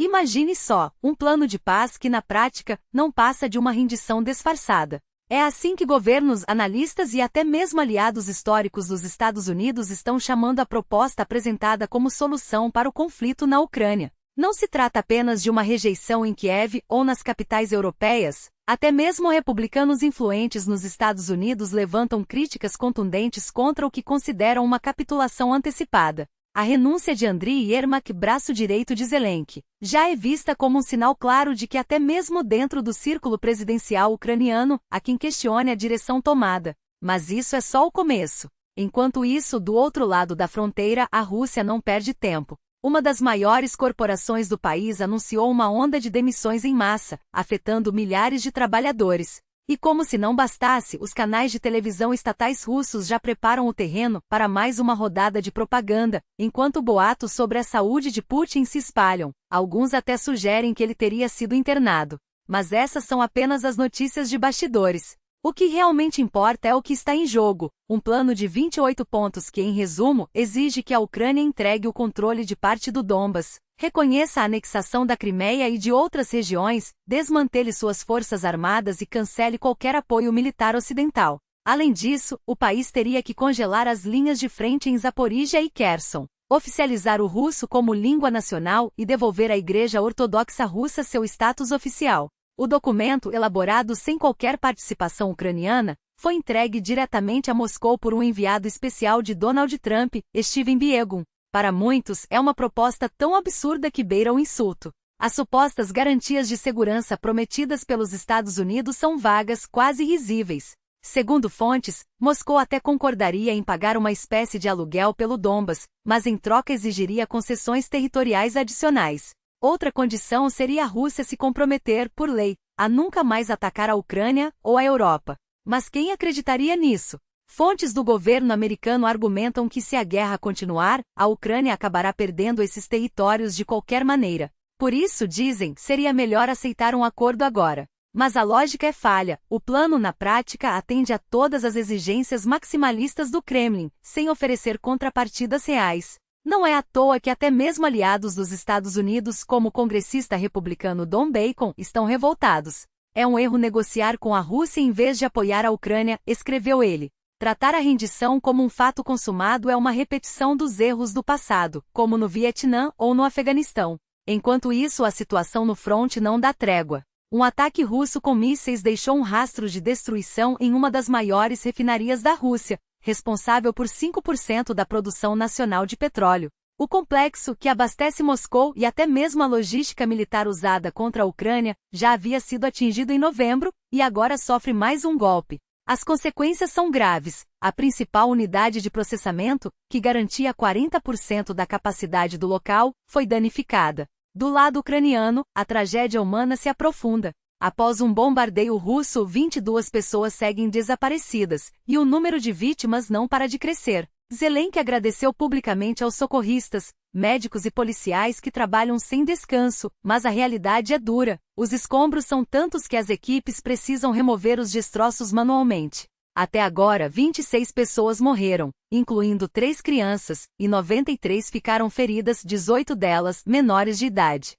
Imagine só, um plano de paz que na prática, não passa de uma rendição disfarçada. É assim que governos, analistas e até mesmo aliados históricos dos Estados Unidos estão chamando a proposta apresentada como solução para o conflito na Ucrânia. Não se trata apenas de uma rejeição em Kiev ou nas capitais europeias, até mesmo republicanos influentes nos Estados Unidos levantam críticas contundentes contra o que consideram uma capitulação antecipada. A renúncia de Andriy Yermak, braço direito de Zelensky, já é vista como um sinal claro de que até mesmo dentro do círculo presidencial ucraniano, há quem questione a direção tomada. Mas isso é só o começo. Enquanto isso, do outro lado da fronteira, a Rússia não perde tempo. Uma das maiores corporações do país anunciou uma onda de demissões em massa, afetando milhares de trabalhadores. E como se não bastasse, os canais de televisão estatais russos já preparam o terreno para mais uma rodada de propaganda, enquanto boatos sobre a saúde de Putin se espalham. Alguns até sugerem que ele teria sido internado. Mas essas são apenas as notícias de bastidores. O que realmente importa é o que está em jogo, um plano de 28 pontos que, em resumo, exige que a Ucrânia entregue o controle de parte do Donbas, reconheça a anexação da Crimeia e de outras regiões, desmantele suas forças armadas e cancele qualquer apoio militar ocidental. Além disso, o país teria que congelar as linhas de frente em Zaporíjia e Kherson, oficializar o russo como língua nacional e devolver à Igreja Ortodoxa Russa seu status oficial. O documento, elaborado sem qualquer participação ucraniana, foi entregue diretamente a Moscou por um enviado especial de Donald Trump, Steven Biegun. Para muitos, é uma proposta tão absurda que beira o insulto. As supostas garantias de segurança prometidas pelos Estados Unidos são vagas, quase risíveis. Segundo fontes, Moscou até concordaria em pagar uma espécie de aluguel pelo Donbas, mas em troca exigiria concessões territoriais adicionais. Outra condição seria a Rússia se comprometer, por lei, a nunca mais atacar a Ucrânia ou a Europa. Mas quem acreditaria nisso? Fontes do governo americano argumentam que se a guerra continuar, a Ucrânia acabará perdendo esses territórios de qualquer maneira. Por isso, dizem, seria melhor aceitar um acordo agora. Mas a lógica é falha, o plano na prática atende a todas as exigências maximalistas do Kremlin, sem oferecer contrapartidas reais. Não é à toa que até mesmo aliados dos Estados Unidos, como o congressista republicano Don Bacon, estão revoltados. É um erro negociar com a Rússia em vez de apoiar a Ucrânia, escreveu ele. Tratar a rendição como um fato consumado é uma repetição dos erros do passado, como no Vietnã ou no Afeganistão. Enquanto isso, a situação no fronte não dá trégua. Um ataque russo com mísseis deixou um rastro de destruição em uma das maiores refinarias da Rússia, responsável por 5% da produção nacional de petróleo. O complexo, que abastece Moscou e até mesmo a logística militar usada contra a Ucrânia, já havia sido atingido em novembro, e agora sofre mais um golpe. As consequências são graves. A principal unidade de processamento, que garantia 40% da capacidade do local, foi danificada. Do lado ucraniano, a tragédia humana se aprofunda. Após um bombardeio russo, 22 pessoas seguem desaparecidas, e o número de vítimas não para de crescer. Zelensky agradeceu publicamente aos socorristas, médicos e policiais que trabalham sem descanso, mas a realidade é dura. Os escombros são tantos que as equipes precisam remover os destroços manualmente. Até agora, 26 pessoas morreram, incluindo 3 crianças, e 93 ficaram feridas, 18 delas menores de idade.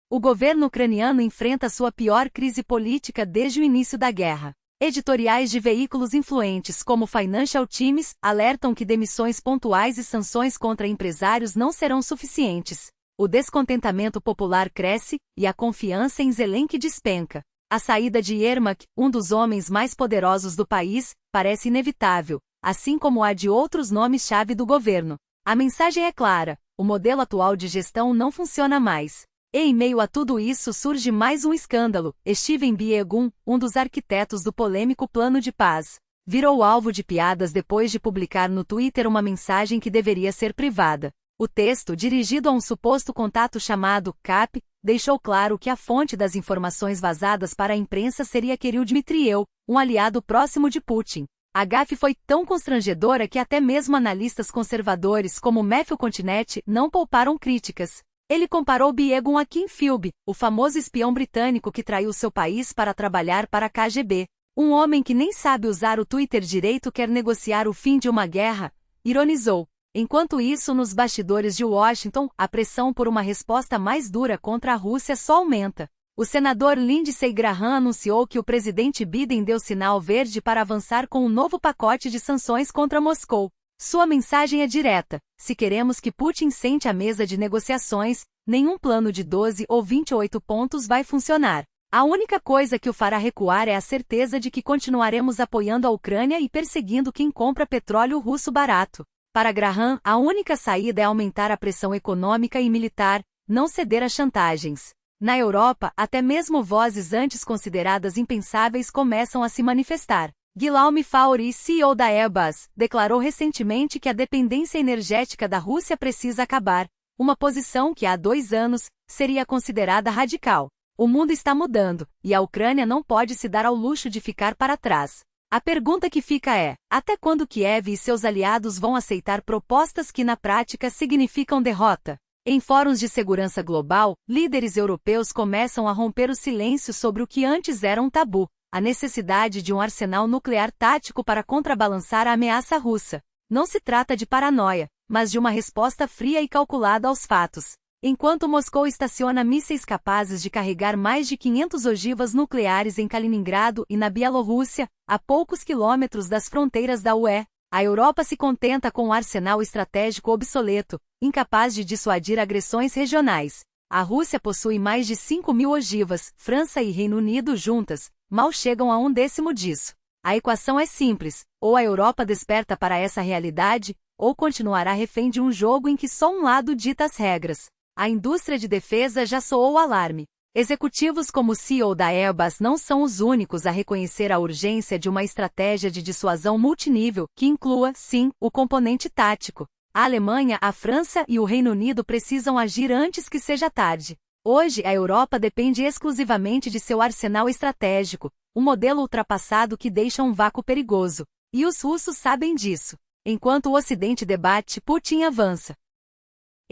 O governo ucraniano enfrenta sua pior crise política desde o início da guerra. Editoriais de veículos influentes como Financial Times alertam que demissões pontuais e sanções contra empresários não serão suficientes. O descontentamento popular cresce e a confiança em Zelensky despenca. A saída de Yermak, um dos homens mais poderosos do país, parece inevitável, assim como a de outros nomes-chave do governo. A mensagem é clara: o modelo atual de gestão não funciona mais. E em meio a tudo isso surge mais um escândalo. Steven Biegun, um dos arquitetos do polêmico Plano de Paz, virou alvo de piadas depois de publicar no Twitter uma mensagem que deveria ser privada. O texto, dirigido a um suposto contato chamado CAP, deixou claro que a fonte das informações vazadas para a imprensa seria Kirill Dmitriev, um aliado próximo de Putin. A gafe foi tão constrangedora que até mesmo analistas conservadores como Matthew Continetti não pouparam críticas. Ele comparou Biegun a Kim Philby, o famoso espião britânico que traiu seu país para trabalhar para a KGB. Um homem que nem sabe usar o Twitter direito quer negociar o fim de uma guerra, ironizou. Enquanto isso, nos bastidores de Washington, a pressão por uma resposta mais dura contra a Rússia só aumenta. O senador Lindsey Graham anunciou que o presidente Biden deu sinal verde para avançar com um novo pacote de sanções contra Moscou. Sua mensagem é direta: se queremos que Putin sente à mesa de negociações, nenhum plano de 12 ou 28 pontos vai funcionar. A única coisa que o fará recuar é a certeza de que continuaremos apoiando a Ucrânia e perseguindo quem compra petróleo russo barato. Para Graham, a única saída é aumentar a pressão econômica e militar, não ceder a chantagens. Na Europa, até mesmo vozes antes consideradas impensáveis começam a se manifestar. Guillaume Faury, CEO da Airbus, declarou recentemente que a dependência energética da Rússia precisa acabar, uma posição que há 2 anos seria considerada radical. O mundo está mudando, e a Ucrânia não pode se dar ao luxo de ficar para trás. A pergunta que fica é: até quando Kiev e seus aliados vão aceitar propostas que na prática significam derrota? Em fóruns de segurança global, líderes europeus começam a romper o silêncio sobre o que antes era um tabu: a necessidade de um arsenal nuclear tático para contrabalançar a ameaça russa. Não se trata de paranoia, mas de uma resposta fria e calculada aos fatos. Enquanto Moscou estaciona mísseis capazes de carregar mais de 500 ogivas nucleares em Kaliningrado e na Bielorrússia, a poucos quilômetros das fronteiras da UE, a Europa se contenta com um arsenal estratégico obsoleto, incapaz de dissuadir agressões regionais. A Rússia possui mais de 5.000 ogivas, França e Reino Unido juntas mal chegam a 1/10 disso. A equação é simples: ou a Europa desperta para essa realidade, ou continuará refém de um jogo em que só um lado dita as regras. A indústria de defesa já soou o alarme. Executivos como o CEO da Airbus não são os únicos a reconhecer a urgência de uma estratégia de dissuasão multinível, que inclua, sim, o componente tático. A Alemanha, a França e o Reino Unido precisam agir antes que seja tarde. Hoje, a Europa depende exclusivamente de seu arsenal estratégico, um modelo ultrapassado que deixa um vácuo perigoso. E os russos sabem disso. Enquanto o Ocidente debate, Putin avança.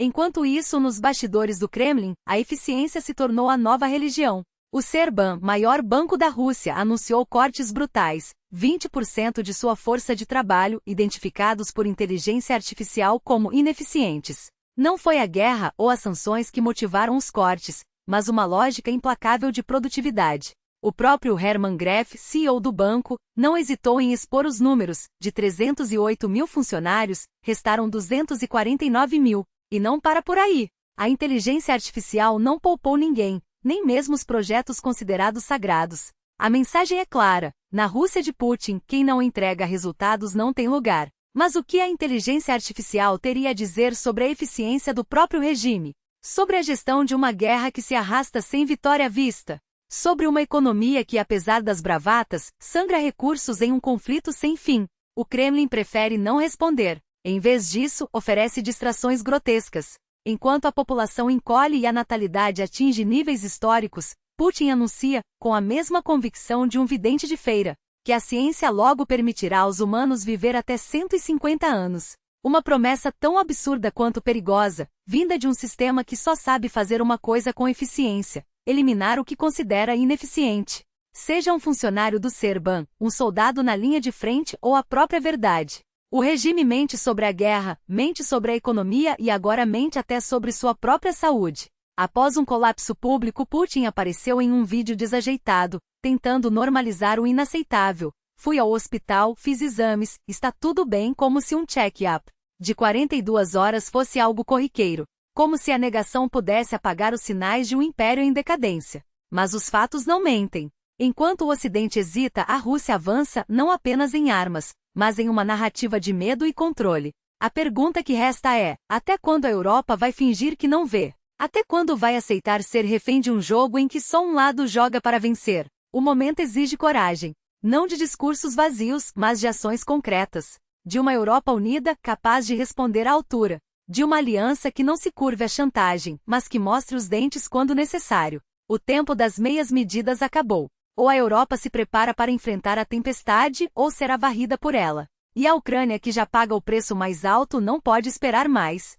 Enquanto isso, nos bastidores do Kremlin, a eficiência se tornou a nova religião. O Sberbank, maior banco da Rússia, anunciou cortes brutais, 20% de sua força de trabalho, identificados por inteligência artificial como ineficientes. Não foi a guerra ou as sanções que motivaram os cortes, mas uma lógica implacável de produtividade. O próprio Hermann Greff, CEO do banco, não hesitou em expor os números: de 308 mil funcionários, restaram 249 mil. E não para por aí. A inteligência artificial não poupou ninguém, nem mesmo os projetos considerados sagrados. A mensagem é clara: na Rússia de Putin, quem não entrega resultados não tem lugar. Mas o que a inteligência artificial teria a dizer sobre a eficiência do próprio regime? Sobre a gestão de uma guerra que se arrasta sem vitória à vista? Sobre uma economia que, apesar das bravatas, sangra recursos em um conflito sem fim? O Kremlin prefere não responder. Em vez disso, oferece distrações grotescas. Enquanto a população encolhe e a natalidade atinge níveis históricos, Putin anuncia, com a mesma convicção de um vidente de feira, que a ciência logo permitirá aos humanos viver até 150 anos. Uma promessa tão absurda quanto perigosa, vinda de um sistema que só sabe fazer uma coisa com eficiência: eliminar o que considera ineficiente. Seja um funcionário do Sberbank, um soldado na linha de frente ou a própria verdade. O regime mente sobre a guerra, mente sobre a economia e agora mente até sobre sua própria saúde. Após um colapso público, Putin apareceu em um vídeo desajeitado, tentando normalizar o inaceitável. Fui ao hospital, fiz exames, está tudo bem, como se um check-up de 42 horas fosse algo corriqueiro. Como se a negação pudesse apagar os sinais de um império em decadência. Mas os fatos não mentem. Enquanto o Ocidente hesita, a Rússia avança não apenas em armas, mas em uma narrativa de medo e controle. A pergunta que resta é: até quando a Europa vai fingir que não vê? Até quando vai aceitar ser refém de um jogo em que só um lado joga para vencer? O momento exige coragem. Não de discursos vazios, mas de ações concretas. De uma Europa unida, capaz de responder à altura. De uma aliança que não se curve à chantagem, mas que mostre os dentes quando necessário. O tempo das meias medidas acabou. Ou a Europa se prepara para enfrentar a tempestade, ou será varrida por ela. E a Ucrânia, que já paga o preço mais alto, não pode esperar mais.